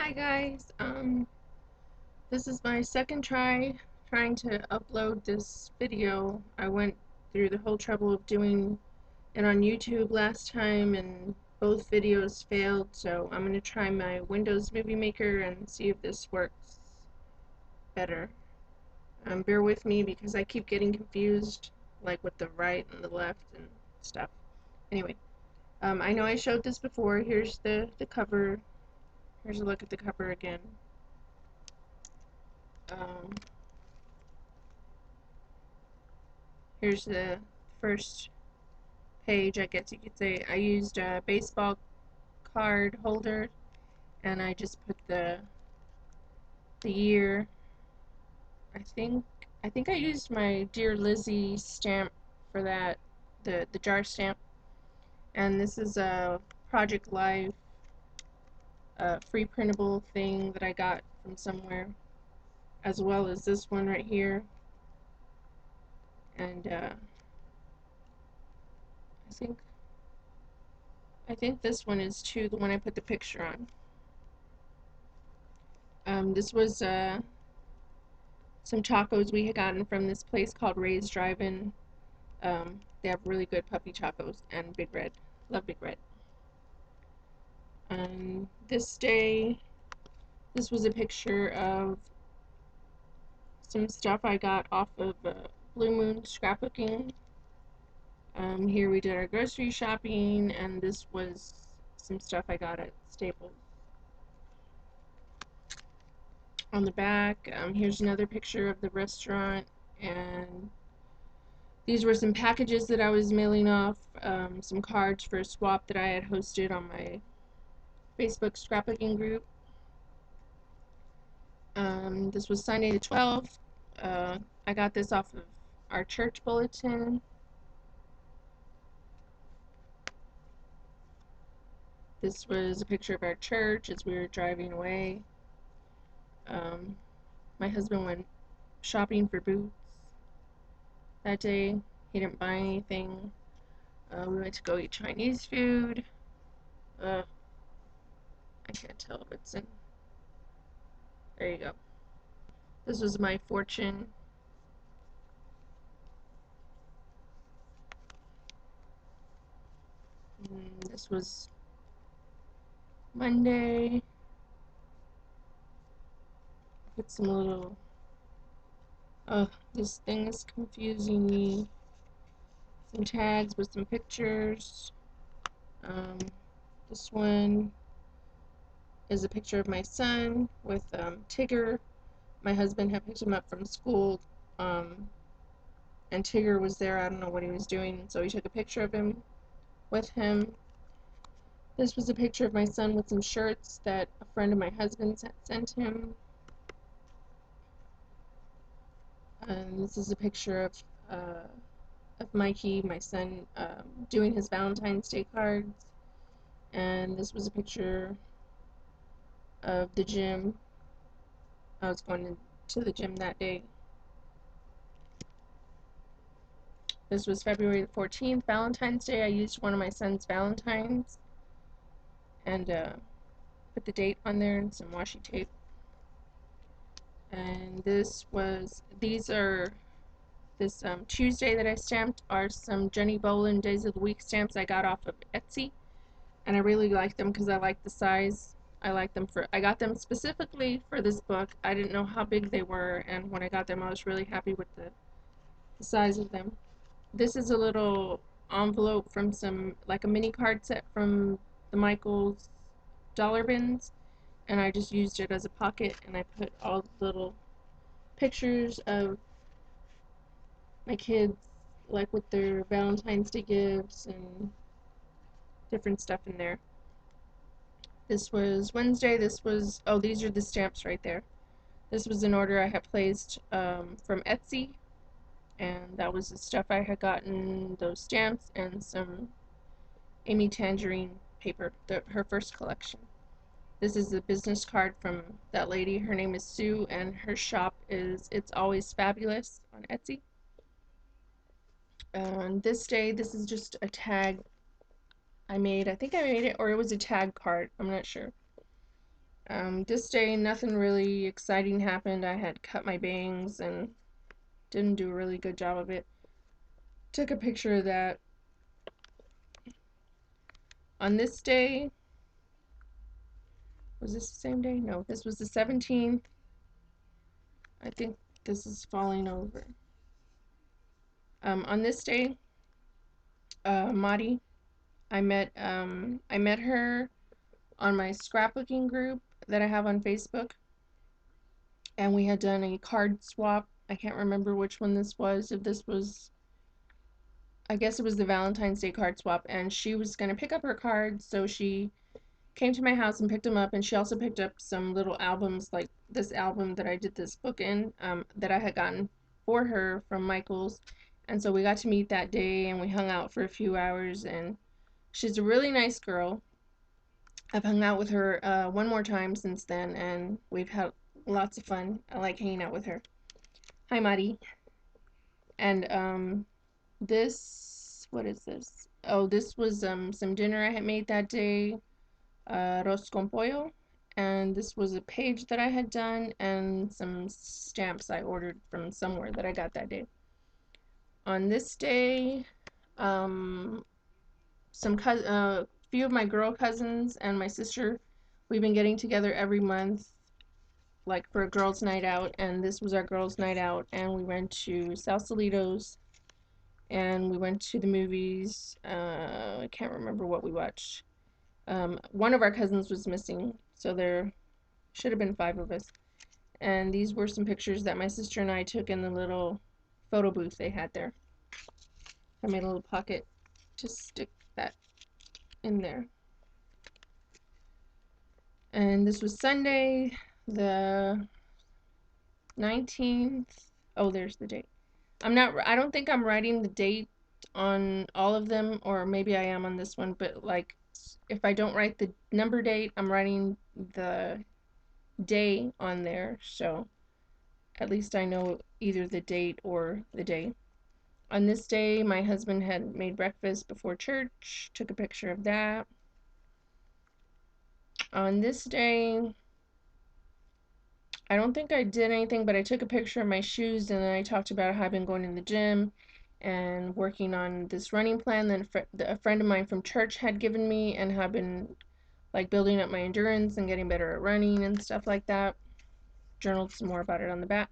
Hi guys, this is my second trying to upload this video. I went through the whole trouble of doing it on YouTube last time and both videos failed, so I'm going to try my Windows Movie Maker and see if this works better. Bear with me because I keep getting confused, like with the right and the left and stuff. Anyway, I know I showed this before. Here's the cover. Here's a look at the cover again. Um, Here's the first page, I guess you could say. I used a baseball card holder and I just put the year. I think I used my Dear Lizzie stamp for that, the jar stamp. And this is a Project Life free printable thing that I got from somewhere, as well as this one right here. And I think this one is too, the one I put the picture on. This was some tacos we had gotten from this place called Ray's Drive-In. They have really good puppy tacos and Big Red. Love Big Red. This day, this was a picture of some stuff I got off of Blue Moon scrapbooking. Here we did our grocery shopping, and this was some stuff I got at Staples. On the back, here's another picture of the restaurant, and these were some packages that I was mailing off, some cards for a swap that I had hosted on my Facebook scrapbooking group. This was Sunday the 12th. I got this off of our church bulletin. This was a picture of our church as we were driving away. My husband went shopping for boots that day. He didn't buy anything. We went to go eat Chinese food. I can't tell if it's in. There you go. This was my fortune. This was Monday. Put some little. Oh, this thing is confusing me. Some tags with some pictures. This one is a picture of my son with Tigger. My husband had picked him up from school, and Tigger was there. I don't know what he was doing, so he took a picture of him with him. This was a picture of my son with some shirts that a friend of my husband's had sent him. And this is a picture of Mikey, my son, doing his Valentine's Day cards. And this was a picture of the gym. I was going to the gym that day. This was February the 14th, Valentine's Day. I used one of my son's Valentines and put the date on there and some washi tape. And this Tuesday that I stamped are some Jenny Bolin Days of the Week stamps I got off of Etsy. And I really like them because I like the size. I got them specifically for this book. I didn't know how big they were, and when I got them I was really happy with the size of them. This is a little envelope from like a mini card set from the Michaels dollar bins, and I just used it as a pocket, and I put all the little pictures of my kids, like with their Valentine's Day gifts and different stuff in there. This was Wednesday. Oh, these are the stamps right there. This was an order I had placed from Etsy, and that was the stuff I had gotten, those stamps and some Amy Tangerine paper, her first collection. This is a business card from that lady. Her name is Sue, and her shop is It's Always Fabulous on Etsy. This day, this is just a tag I made. I think I made it, or it was a tag card. I'm not sure. This day, nothing really exciting happened. I had cut my bangs and didn't do a really good job of it. Took a picture of that. On this day, was this the same day? No, this was the 17th. I think this is falling over. On this day, Madi, I met her on my scrapbooking group that I have on Facebook, and we had done a card swap. I can't remember which one this was. If this was, I guess it was the Valentine's Day card swap, and she was gonna pick up her cards, so she came to my house and picked them up, and she also picked up some little albums, like this album that I did this book in, that I had gotten for her from Michael's. And so we got to meet that day, and we hung out for a few hours, and she's a really nice girl. I've hung out with her one more time since then, and we've had lots of fun. I like hanging out with her. Hi, Mari. And this, what is this? Oh, this was some dinner I had made that day, arroz con pollo, and this was a page that I had done and some stamps I ordered from somewhere that I got that day. On this day, um, few of my girl cousins and my sister, we've been getting together every month, like for a girls' night out, and this was our girls' night out, and we went to Sausalito's, and we went to the movies. I can't remember what we watched. One of our cousins was missing, so there should have been five of us. And these were some pictures that my sister and I took in the little photo booth they had there. I made a little pocket to stick that in there. And this was Sunday, the 19th. Oh, there's the date. I don't think I'm writing the date on all of them, or maybe I am on this one, but like if I don't write the number date, I'm writing the day on there, so at least I know either the date or the day. On this day, my husband had made breakfast before church, took a picture of that. On this day, I don't think I did anything, but I took a picture of my shoes, and then I talked about how I've been going to the gym and working on this running plan that a friend of mine from church had given me, and have been like building up my endurance and getting better at running and stuff like that. Journaled some more about it on the back.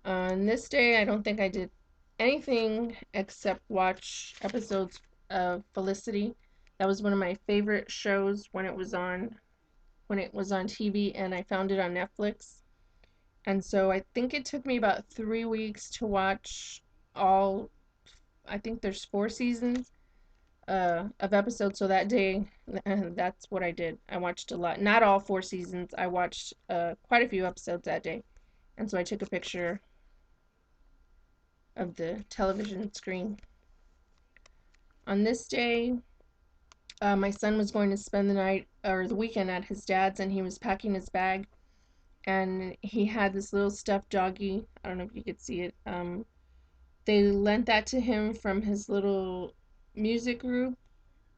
On this day, I don't think I did anything except watch episodes of Felicity. That was one of my favorite shows when it was on TV, and I found it on Netflix. And so I think it took me about 3 weeks to watch all. I think there's 4 seasons of episodes. So that day, that's what I did. I watched a lot. Not all 4 seasons. I watched quite a few episodes that day. And so I took a picture of the television screen. On this day, my son was going to spend the night or the weekend at his dad's, and he was packing his bag, and he had this little stuffed doggy. I don't know if you could see it. They lent that to him from his little music group,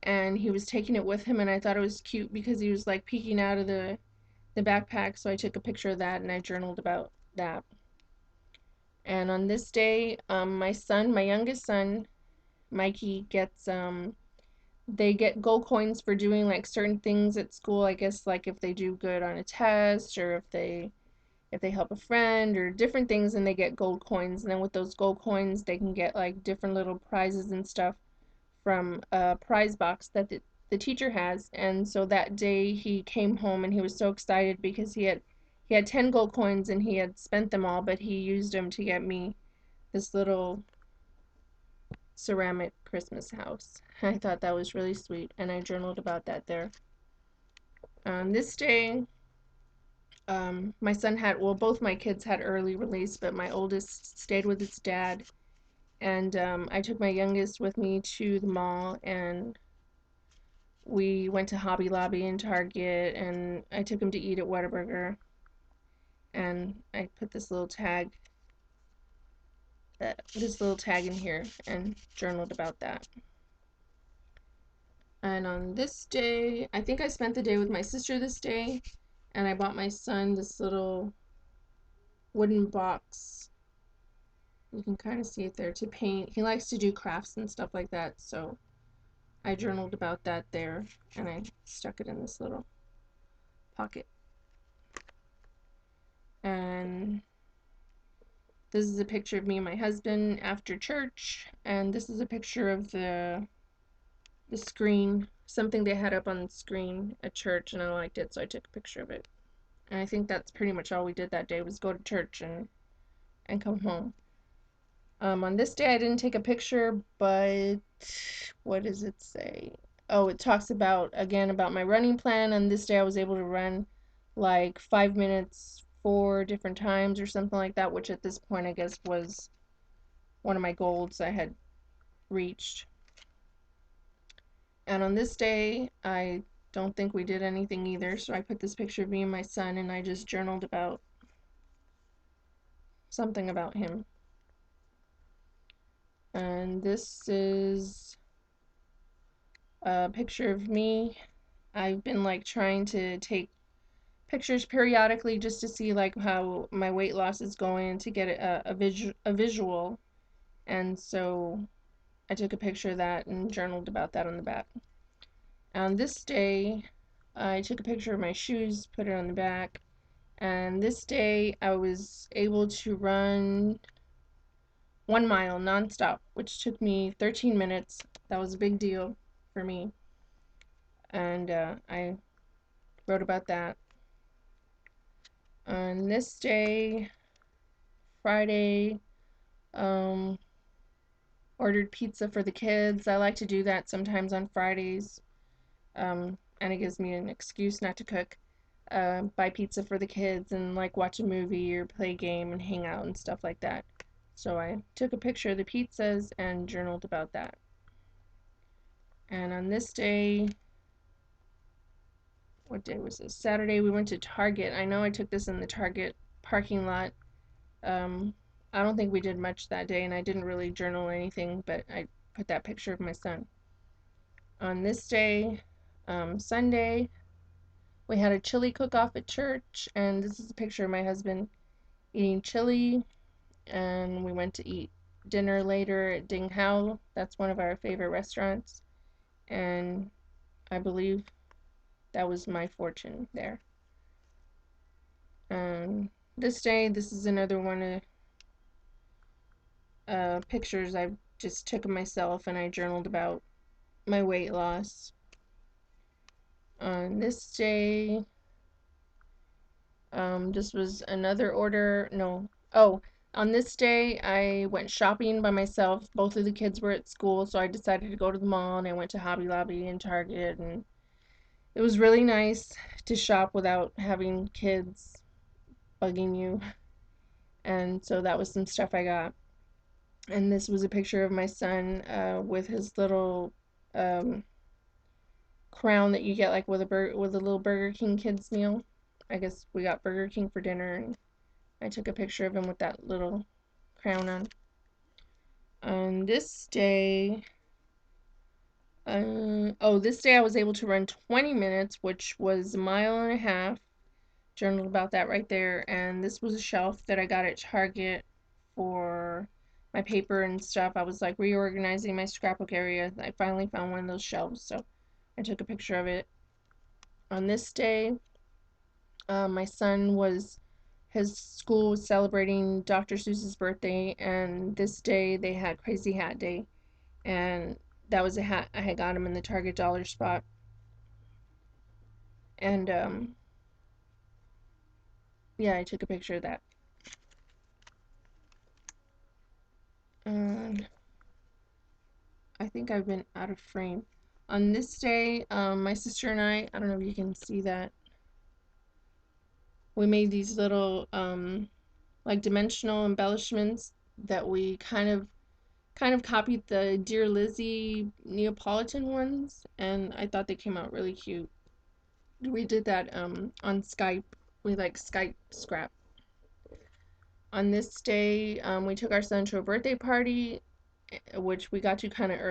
and he was taking it with him, and I thought it was cute because he was like peeking out of the backpack, so I took a picture of that and I journaled about that. And on this day, my youngest son, Mikey, gets they get gold coins for doing like certain things at school. I guess like if they do good on a test, or if they help a friend or different things, and they get gold coins. And then with those gold coins, they can get like different little prizes and stuff from a prize box that the teacher has. And so that day he came home and he was so excited because he had 10 gold coins and he had spent them all, but he used them to get me this little ceramic Christmas house. I thought that was really sweet, and I journaled about that there. This day, my son had, well, both my kids had early release, but my oldest stayed with his dad, and I took my youngest with me to the mall, and we went to Hobby Lobby and Target, and I took him to eat at Whataburger, and I put this little tag in here and journaled about that. And on this day, I think I spent the day with my sister this day, And I bought my son this little wooden box. You can kind of see it there to paint. He likes to do crafts and stuff like that, so I journaled about that there, and I stuck it in this little pocket. And this is a picture of me and my husband after church, and this is a picture of the screen, something they had up on the screen at church, and I liked it, so I took a picture of it. And I think that's pretty much all we did that day, was go to church and come home. On this day I didn't take a picture, but what does it say? Oh, it talks about, again, about my running plan. And this day I was able to run like 5 minutes 4 different times or something like that, which at this point I guess was one of my goals I had reached. And on this day I don't think we did anything either, so I put this picture of me and my son, and I just journaled about something about him. And this is a picture of me. I've been like trying to take pictures periodically just to see like how my weight loss is going, to get a visual. And so I took a picture of that and journaled about that on the back. On this day, I took a picture of my shoes, put it on the back. And this day, I was able to run 1 mile nonstop, which took me 13 minutes. That was a big deal for me. And I wrote about that. On this day, Friday, um, ordered pizza for the kids. I like to do that sometimes on Fridays, and it gives me an excuse not to cook. Buy pizza for the kids and like watch a movie or play a game and hang out and stuff like that. So I took a picture of the pizzas and journaled about that. And on this day, what day was this? Saturday, we went to Target. I know I took this in the Target parking lot. Um, I don't think we did much that day, and I didn't really journal anything, but I put that picture of my son. On this day, Sunday, we had a chili cook-off at church, and this is a picture of my husband eating chili, and we went to eat dinner later at Ding Hao. That's one of our favorite restaurants, and I believe that was my fortune there. This day, this is another one of pictures I just took of myself, and I journaled about my weight loss. On this day, this was another order. No. Oh, on this day, I went shopping by myself. Both of the kids were at school, so I decided to go to the mall, and I went to Hobby Lobby and Target, and it was really nice to shop without having kids bugging you. And so that was some stuff I got. And this was a picture of my son with his little um, crown that you get like with a little Burger King kids meal. I guess we got Burger King for dinner, and I took a picture of him with that little crown on. On this day, this day I was able to run 20 minutes, which was a mile and a half. Journaled about that right there. And this was a shelf that I got at Target for my paper and stuff. I was like reorganizing my scrapbook area. I finally found one of those shelves, so I took a picture of it. On this day, my son was, his school was celebrating Dr. Seuss's birthday, and this day they had Crazy Hat Day, and that was a hat I had got him in the Target dollar spot. And yeah, I took a picture of that. And I think I've been out of frame. On this day, my sister and I don't know if you can see that, we made these little like dimensional embellishments that we kind of copied the Dear Lizzie Neapolitan ones, and I thought they came out really cute. We did that on Skype. We like Skype scrap. On this day, we took our son to a birthday party, which we got to kind of early.